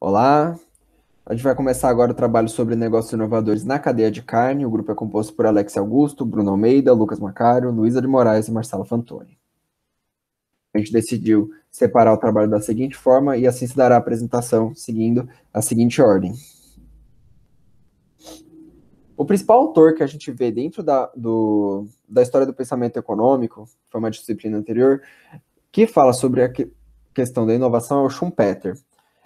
Olá, a gente vai começar agora o trabalho sobre negócios inovadores na cadeia de carne. O grupo é composto por Alex Augusto, Bruno Almeida, Lucas Macário, Luísa de Moraes e Marcelo Fantoni. A gente decidiu separar o trabalho da seguinte forma e assim se dará a apresentação seguindo a seguinte ordem. O principal autor que a gente vê dentro da história do pensamento econômico, foi uma disciplina anterior, que fala sobre a questão da inovação é o Schumpeter.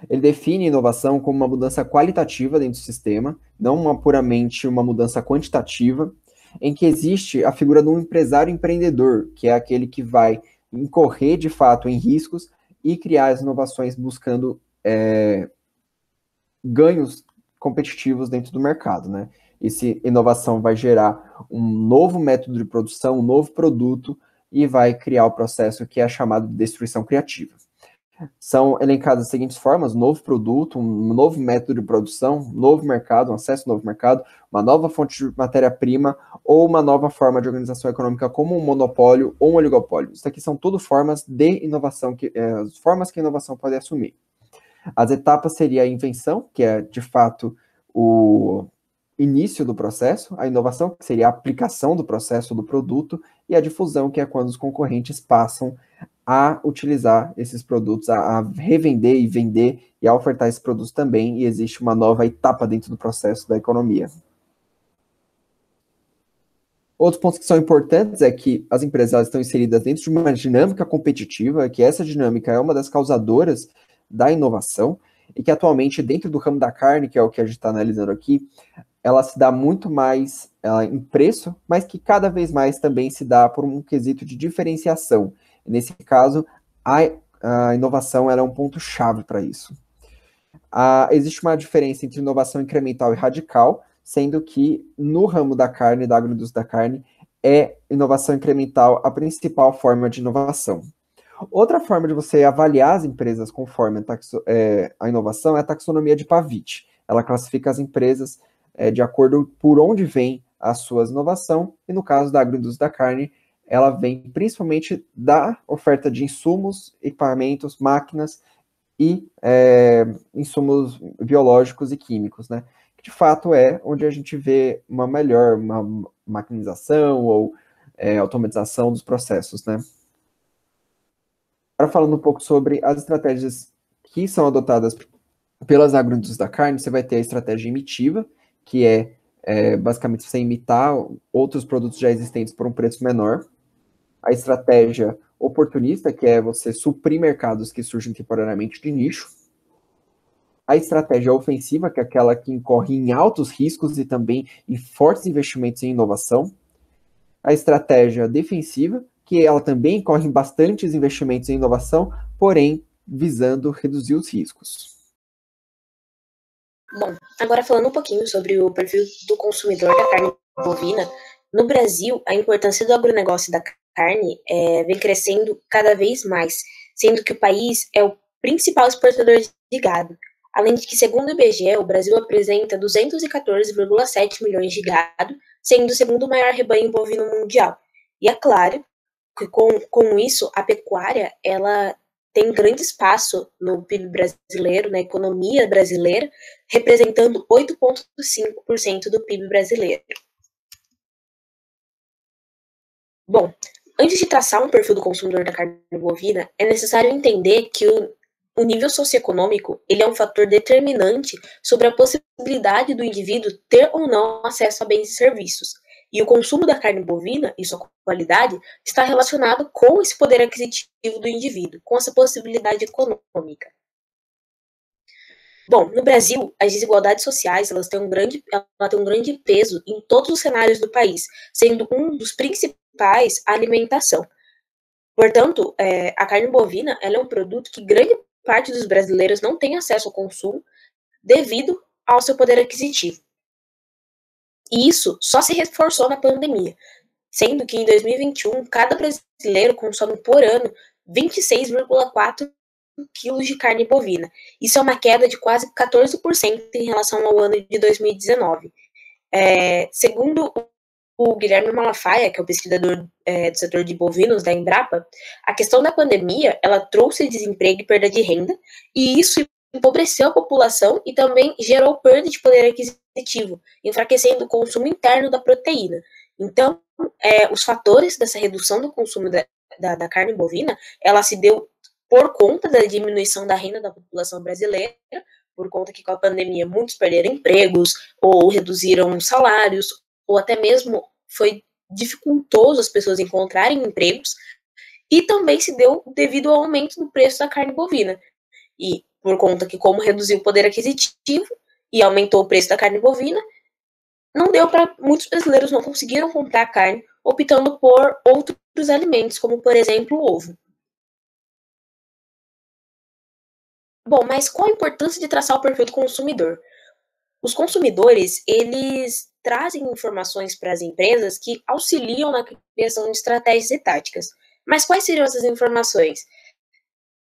Ele define inovação como uma mudança qualitativa dentro do sistema, não puramente uma mudança quantitativa, em que existe a figura de um empresário empreendedor, que é aquele que vai incorrer de fato em riscos e criar as inovações buscando ganhos competitivos dentro do mercado, né? Essa inovação vai gerar um novo método de produção, um novo produto e vai criar o processo que é chamado de destruição criativa. São elencadas as seguintes formas: novo produto, um novo método de produção, novo mercado, um acesso ao novo mercado, uma nova fonte de matéria-prima ou uma nova forma de organização econômica como um monopólio ou um oligopólio. Isso aqui são tudo formas de inovação, as formas que a inovação pode assumir. As etapas seria a invenção, que é de fato o início do processo, a inovação, que seria a aplicação do processo do produto, e a difusão, que é quando os concorrentes passam a utilizar esses produtos, a revender e vender e a ofertar esses produtos também, e existe uma nova etapa dentro do processo da economia. Outros pontos que são importantes é que as empresas estão inseridas dentro de uma dinâmica competitiva, que essa dinâmica é uma das causadoras da inovação, e que atualmente dentro do ramo da carne, que é o que a gente está analisando aqui, ela se dá muito mais em preço, mas que cada vez mais também se dá por um quesito de diferenciação. Nesse caso, a inovação era um ponto-chave para isso. Existe uma diferença entre inovação incremental e radical, sendo que no ramo da carne, da agroindústria da carne, é inovação incremental a principal forma de inovação. Outra forma de você avaliar as empresas conforme a inovação é a taxonomia de Pavitt. Ela classifica as empresas de acordo por onde vem a sua inovação, e no caso da agroindústria da carne, ela vem principalmente da oferta de insumos, equipamentos, máquinas e insumos biológicos e químicos, né? Que de fato é onde a gente vê uma melhor maquinização ou automatização dos processos, né? Agora falando um pouco sobre as estratégias que são adotadas pelas agroindústrias da carne, você vai ter a estratégia imitiva, que é basicamente você imitar outros produtos já existentes por um preço menor. A estratégia oportunista, que é você suprir mercados que surgem temporariamente de nicho. A estratégia ofensiva, que é aquela que incorre em altos riscos e também em fortes investimentos em inovação. A estratégia defensiva, que ela também incorre em bastantes investimentos em inovação, porém visando reduzir os riscos. Bom, agora falando um pouquinho sobre o perfil do consumidor da carne bovina, no Brasil, a importância do agronegócio da carne vem crescendo cada vez mais, sendo que o país é o principal exportador de gado. Além de que, segundo o IBGE, o Brasil apresenta 214,7 milhões de gado, sendo o segundo maior rebanho bovino mundial. E é claro que com isso, a pecuária ela tem grande espaço no PIB brasileiro, na economia brasileira, representando 8,5% do PIB brasileiro. Bom, antes de traçar um perfil do consumidor da carne bovina, é necessário entender que o nível socioeconômico ele é um fator determinante sobre a possibilidade do indivíduo ter ou não acesso a bens e serviços. E o consumo da carne bovina e sua qualidade está relacionado com esse poder aquisitivo do indivíduo, com essa possibilidade econômica. Bom, no Brasil, as desigualdades sociais ela têm um grande peso em todos os cenários do país, sendo um dos principais a alimentação. Portanto, a carne bovina ela é um produto que grande parte dos brasileiros não tem acesso ao consumo devido ao seu poder aquisitivo. E isso só se reforçou na pandemia, sendo que em 2021, cada brasileiro consome por ano 26,4 quilos de carne bovina. Isso é uma queda de quase 14% em relação ao ano de 2019. Segundo o Guilherme Malafaia, que é o pesquisador do setor de bovinos da Embrapa, a questão da pandemia ela trouxe desemprego e perda de renda, e isso empobreceu a população e também gerou perda de poder aquisitivo, enfraquecendo o consumo interno da proteína. Então, os fatores dessa redução do consumo da carne bovina, ela se deu por conta da diminuição da renda da população brasileira, por conta que com a pandemia muitos perderam empregos, ou reduziram salários, ou até mesmo foi dificultoso as pessoas encontrarem empregos, e também se deu devido ao aumento do preço da carne bovina. E por conta que, como reduziu o poder aquisitivo e aumentou o preço da carne bovina, não deu para muitos brasileiros não conseguiram comprar carne, optando por outros alimentos, como por exemplo o ovo. Bom, mas qual a importância de traçar o perfil do consumidor? Os consumidores, eles trazem informações para as empresas que auxiliam na criação de estratégias e táticas. Mas quais seriam essas informações?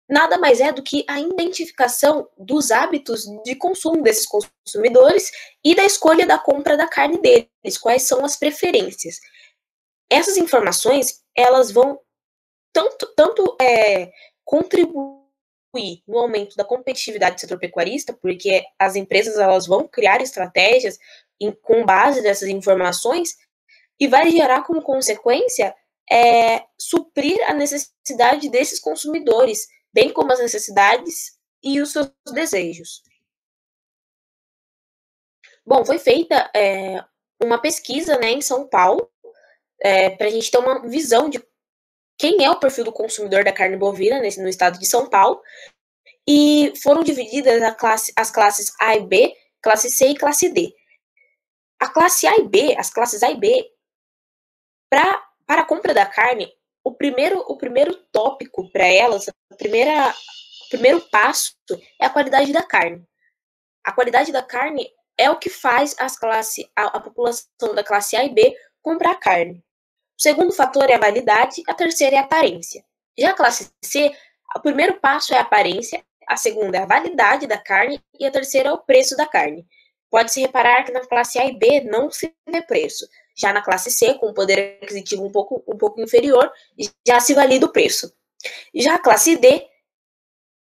Nada mais é do que a identificação dos hábitos de consumo desses consumidores e da escolha da compra da carne deles, quais são as preferências. Essas informações, elas vão tanto contribuir no aumento da competitividade do setor pecuarista, porque as empresas elas vão criar estratégias com base nessas informações e vai gerar como consequência suprir a necessidade desses consumidores, bem como as necessidades e os seus desejos. Bom, foi feita uma pesquisa, né, em São Paulo, para a gente ter uma visão de quem é o perfil do consumidor da carne bovina no estado de São Paulo, e foram divididas as classes A e B, classe C e classe D. A classe A e B, as classes A e B, para a compra da carne, o primeiro tópico para elas, o primeiro passo é a qualidade da carne. A qualidade da carne é o que faz a população da classe A e B comprar carne. O segundo fator é a validade, a terceira é a aparência. Já a classe C, o primeiro passo é a aparência, a segunda é a validade da carne e a terceira é o preço da carne. Pode-se reparar que na classe A e B não se vê preço. Já na classe C, com poder aquisitivo um pouco inferior, já se valida o preço. Já a classe D,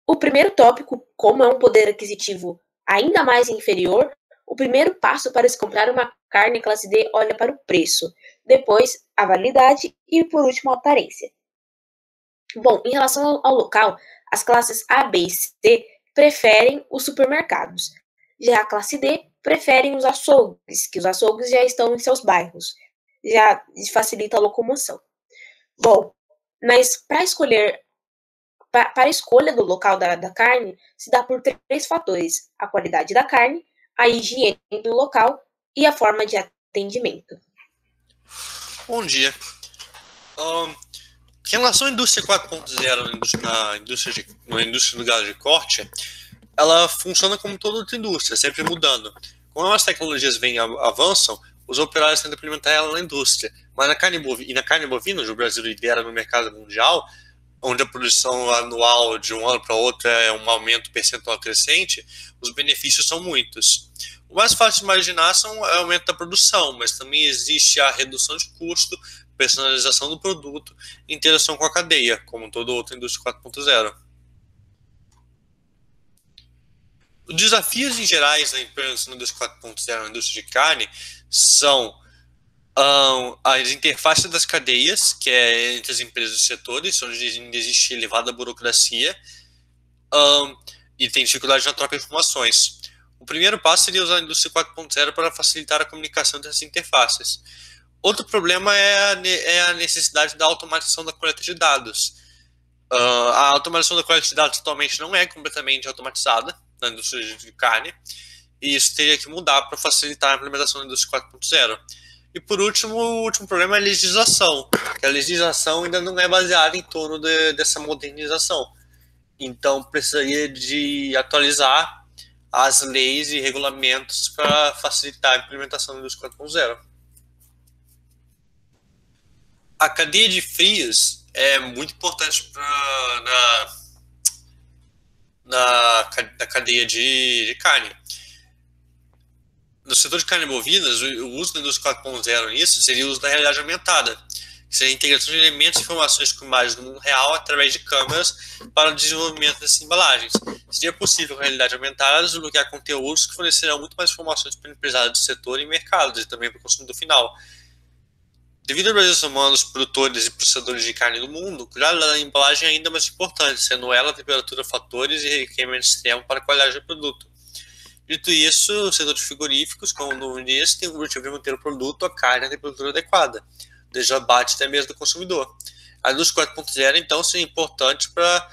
o primeiro tópico, como é um poder aquisitivo ainda mais inferior, o primeiro passo para se comprar uma carne classe D olha para o preço, depois a validade e, por último, a aparência. Bom, em relação ao local, as classes A, B e C preferem os supermercados. Já a classe D preferem os açougues, que os açougues já estão em seus bairros. Já facilita a locomoção. Bom, mas para a escolha do local da carne, se dá por 3 fatores: a qualidade da carne, a higiene do local e a forma de atendimento. Bom dia. Em relação à indústria 4.0, na indústria do gado de corte, ela funciona como toda outra indústria, sempre mudando. Como as tecnologias avançam, os operários tentam implementar ela na indústria. Mas na carne bovina, onde o Brasil lidera no mercado mundial, onde a produção anual de um ano para outro é um aumento percentual crescente, os benefícios são muitos. O mais fácil de imaginar é o aumento da produção, mas também existe a redução de custo, personalização do produto e interação com a cadeia, como toda outra indústria 4.0. Os desafios em gerais da indústria 4.0 na indústria de carne são as interfaces das cadeias, que é entre as empresas e setores, onde ainda existe elevada burocracia e tem dificuldade na troca de informações. O primeiro passo seria usar a indústria 4.0 para facilitar a comunicação dessas interfaces. Outro problema é a necessidade da automatização da coleta de dados. A automatização da coleta de dados atualmente não é completamente automatizada na indústria de carne, e isso teria que mudar para facilitar a implementação da indústria 4.0. E por último, o último problema é a legislação, que a legislação ainda não é baseada em torno dessa modernização. Então precisaria de atualizar as leis e regulamentos para facilitar a implementação da indústria 4.0. A cadeia de frios é muito importante na cadeia de carne. No setor de carne bovina, o uso da indústria 4.0 nisso seria o uso da realidade aumentada, que seria a integração de elementos e informações com imagens do mundo real através de câmeras para o desenvolvimento dessas embalagens. Seria possível, com a realidade aumentada, desbloquear conteúdos que fornecerão muito mais informações para empresários do setor e mercados, e também para o consumidor final. Devido ao Brasil ser um dos produtores e processadores de carne do mundo, o cuidado da embalagem é ainda mais importante, sendo ela a temperatura, fatores e requerimentos extremos para a qualidade do produto. Dito isso, o setor de frigoríficos, como o nome diz, tem o objetivo de manter o produto, a carne, a temperatura adequada, desde o abate até mesmo do consumidor. A indústria 4.0, então, seria importante para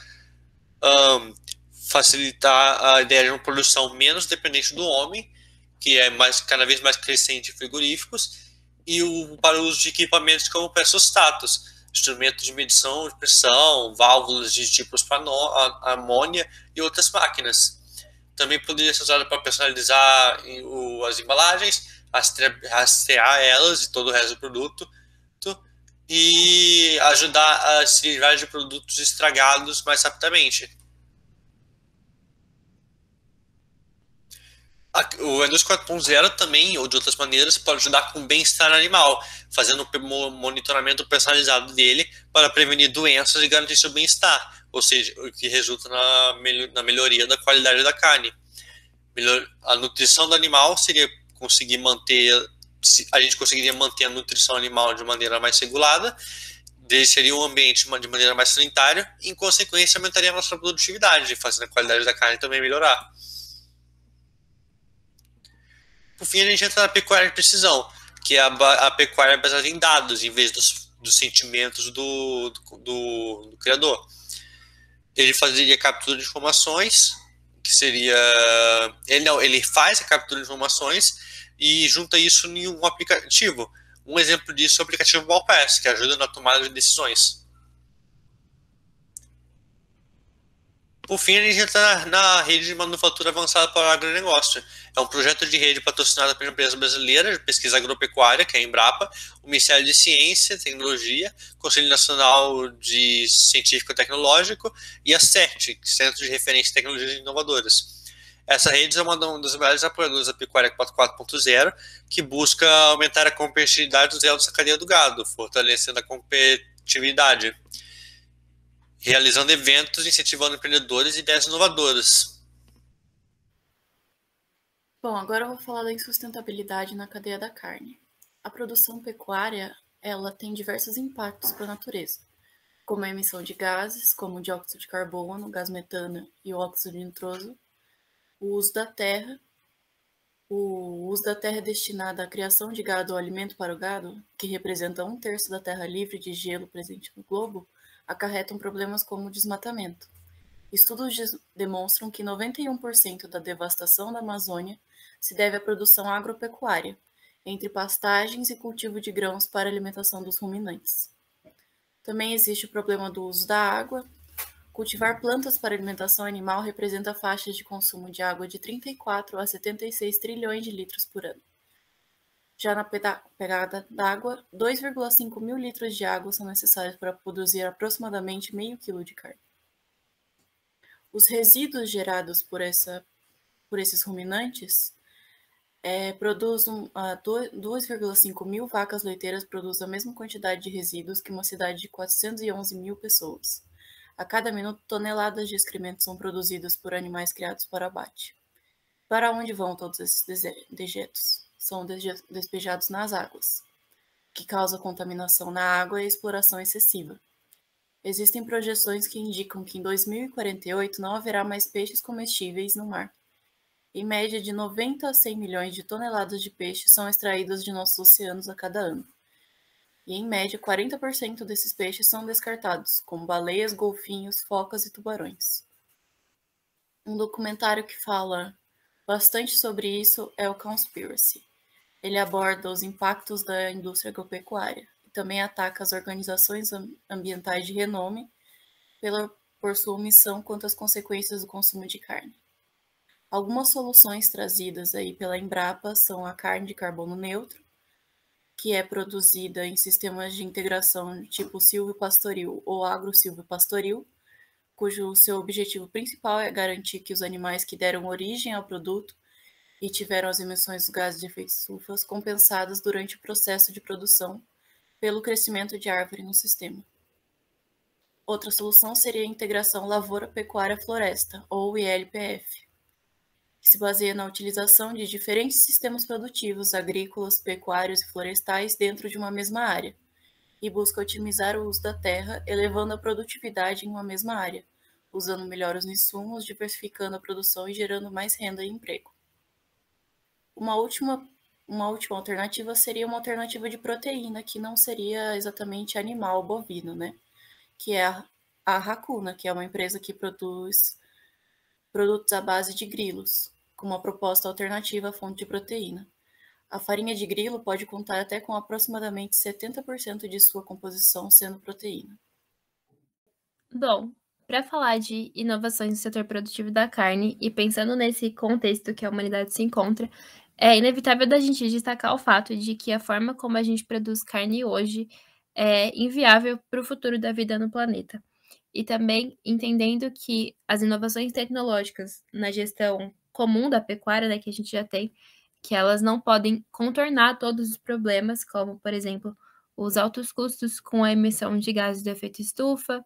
facilitar a ideia de uma produção menos dependente do homem, que é cada vez mais crescente em frigoríficos, e para o uso de equipamentos como pressostatos, instrumentos de medição de pressão, válvulas de tipos para amônia e outras máquinas. Também poderia ser usado para personalizar as embalagens, rastrear elas e todo o resto do produto, e ajudar a se livrar de produtos estragados mais rapidamente. O indústria 4.0 também, ou de outras maneiras, pode ajudar com o bem-estar animal, fazendo um monitoramento personalizado dele para prevenir doenças e garantir seu bem-estar, ou seja, o que resulta na melhoria da qualidade da carne. A nutrição do animal seria conseguir manter, a gente conseguiria manter a nutrição animal de maneira mais regulada, deixaria o ambiente de maneira mais sanitária e, em consequência, aumentaria a nossa produtividade, fazendo a qualidade da carne também melhorar. Por fim, a gente entra na pecuária de precisão, que é a pecuária baseada em dados, em vez dos sentimentos do criador. Ele fazeria captura de informações, que seria... Ele faz a captura de informações e junta isso em um aplicativo. Um exemplo disso é o aplicativo Ballpass, que ajuda na tomada de decisões. Por fim, a gente entra na rede de manufatura avançada para o agronegócio. É um projeto de rede patrocinado pela empresa brasileira de pesquisa agropecuária, que é a Embrapa, o Ministério de Ciência e Tecnologia, Conselho Nacional de Científico e Tecnológico e a CERT, Centro de Referência em Tecnologias Inovadoras. Essa rede é uma das maiores apoiadoras da Pecuária 4.0, que busca aumentar a competitividade dos elos da cadeia do gado, fortalecendo a competitividade, realizando eventos, incentivando empreendedores e ideias inovadoras. Bom, agora eu vou falar da insustentabilidade na cadeia da carne. A produção pecuária, ela tem diversos impactos para a natureza, como a emissão de gases, como o dióxido de carbono, o gás metano e o óxido nitroso, o uso da terra é destinado à criação de gado ou alimento para o gado, que representa 1/3 da terra livre de gelo presente no globo, acarretam problemas como o desmatamento. Estudos demonstram que 91% da devastação da Amazônia se deve à produção agropecuária, entre pastagens e cultivo de grãos para alimentação dos ruminantes. Também existe o problema do uso da água. Cultivar plantas para alimentação animal representa faixas de consumo de água de 34 a 76 trilhões de litros por ano. Já na pegada d'água, 2,5 mil litros de água são necessários para produzir aproximadamente meio quilo de carne. Os resíduos gerados por esses ruminantes produzem 2,5 mil vacas leiteiras produzem a mesma quantidade de resíduos que uma cidade de 411 mil pessoas. A cada minuto, toneladas de excrementos são produzidas por animais criados para abate. Para onde vão todos esses dejetos? São despejados nas águas, que causa contaminação na água e exploração excessiva. Existem projeções que indicam que em 2048 não haverá mais peixes comestíveis no mar. Em média, de 90 a 100 milhões de toneladas de peixes são extraídas de nossos oceanos a cada ano. E, em média, 40% desses peixes são descartados, como baleias, golfinhos, focas e tubarões. Um documentário que fala bastante sobre isso é o Cowspiracy. Ele aborda os impactos da indústria agropecuária e também ataca as organizações ambientais de renome por sua omissão quanto às consequências do consumo de carne. Algumas soluções trazidas aí pela Embrapa são a carne de carbono neutro, que é produzida em sistemas de integração tipo silvopastoril ou agro-silvopastoril, cujo seu objetivo principal é garantir que os animais que deram origem ao produto e tiveram as emissões de gases de efeito estufa compensadas durante o processo de produção, pelo crescimento de árvore no sistema. Outra solução seria a integração lavoura-pecuária-floresta, ou ILPF, que se baseia na utilização de diferentes sistemas produtivos agrícolas, pecuários e florestais dentro de uma mesma área, e busca otimizar o uso da terra, elevando a produtividade em uma mesma área, usando melhor os insumos, diversificando a produção e gerando mais renda e emprego. Uma última alternativa seria uma alternativa de proteína, que não seria exatamente animal bovino, né? Que é a Racuna, que é uma empresa que produz produtos à base de grilos, com uma proposta alternativa à fonte de proteína. A farinha de grilo pode contar até com aproximadamente 70% de sua composição sendo proteína. Bom, para falar de inovações no setor produtivo da carne e pensando nesse contexto que a humanidade se encontra, é inevitável da gente destacar o fato de que a forma como a gente produz carne hoje é inviável para o futuro da vida no planeta. E também entendendo que as inovações tecnológicas na gestão comum da pecuária, né, que a gente já tem, que elas não podem contornar todos os problemas, como, por exemplo, os altos custos com a emissão de gases de efeito estufa,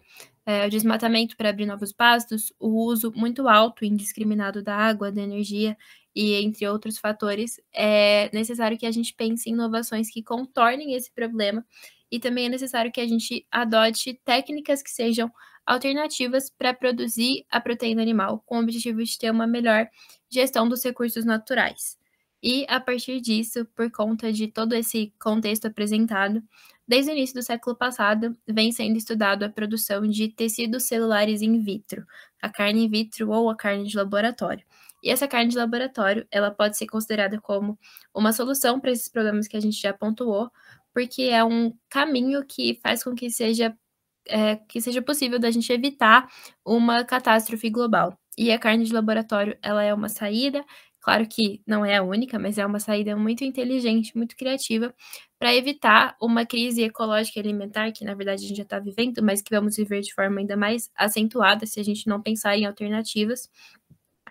o desmatamento para abrir novos pastos, o uso muito alto e indiscriminado da água, da energia e entre outros fatores, é necessário que a gente pense em inovações que contornem esse problema e também é necessário que a gente adote técnicas que sejam alternativas para produzir a proteína animal, com o objetivo de ter uma melhor gestão dos recursos naturais. E, a partir disso, por conta de todo esse contexto apresentado, desde o início do século passado, vem sendo estudado a produção de tecidos celulares in vitro, a carne in vitro ou a carne de laboratório. E essa carne de laboratório, ela pode ser considerada como uma solução para esses problemas que a gente já pontuou, porque é um caminho que faz com que seja possível da gente evitar uma catástrofe global. E a carne de laboratório, ela é uma saída, claro que não é a única, mas é uma saída muito inteligente, muito criativa, para evitar uma crise ecológica e alimentar, que na verdade a gente já está vivendo, mas que vamos viver de forma ainda mais acentuada se a gente não pensar em alternativas.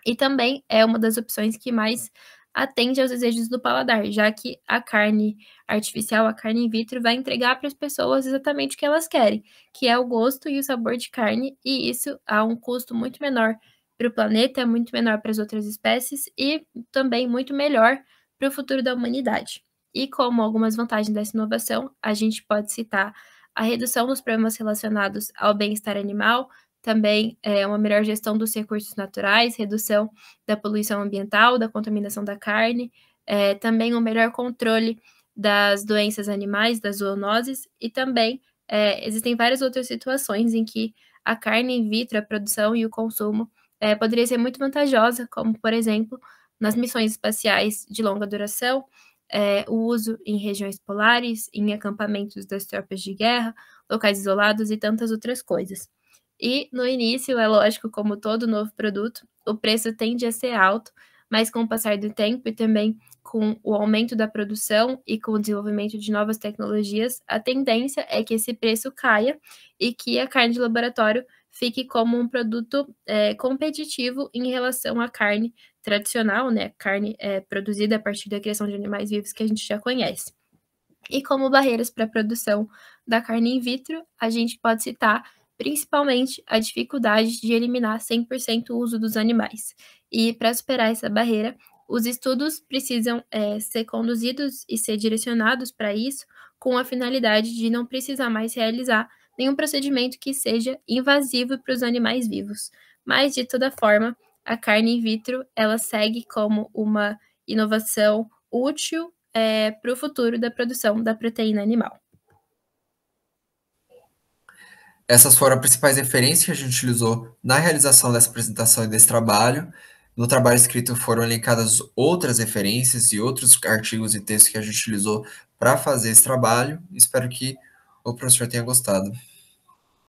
E também é uma das opções que mais atende aos desejos do paladar, já que a carne artificial, a carne in vitro, vai entregar para as pessoas exatamente o que elas querem, que é o gosto e o sabor de carne, e isso a um custo muito menor para o planeta, muito menor para as outras espécies e também muito melhor para o futuro da humanidade. E como algumas vantagens dessa inovação, a gente pode citar a redução dos problemas relacionados ao bem-estar animal, também uma melhor gestão dos recursos naturais, redução da poluição ambiental, da contaminação da carne, também um melhor controle das doenças animais, das zoonoses, e também existem várias outras situações em que a carne in vitro, a produção e o consumo poderia ser muito vantajosa, como, por exemplo, nas missões espaciais de longa duração, o uso em regiões polares, em acampamentos das tropas de guerra, locais isolados e tantas outras coisas. E no início, é lógico, como todo novo produto, o preço tende a ser alto, mas com o passar do tempo e também com o aumento da produção e com o desenvolvimento de novas tecnologias, a tendência é que esse preço caia e que a carne de laboratório fique como um produto competitivo em relação à carne tradicional, né? Carne produzida a partir da criação de animais vivos que a gente já conhece. E como barreiras para a produção da carne in vitro, a gente pode citar principalmente a dificuldade de eliminar 100% o uso dos animais. E para superar essa barreira, os estudos precisam ser conduzidos e ser direcionados para isso, com a finalidade de não precisar mais realizar nenhum procedimento que seja invasivo para os animais vivos. Mas, de toda forma, a carne in vitro, ela segue como uma inovação útil para o futuro da produção da proteína animal. Essas foram as principais referências que a gente utilizou na realização dessa apresentação e desse trabalho. No trabalho escrito foram elencadas outras referências e outros artigos e textos que a gente utilizou para fazer esse trabalho. Espero que o professor tenha gostado.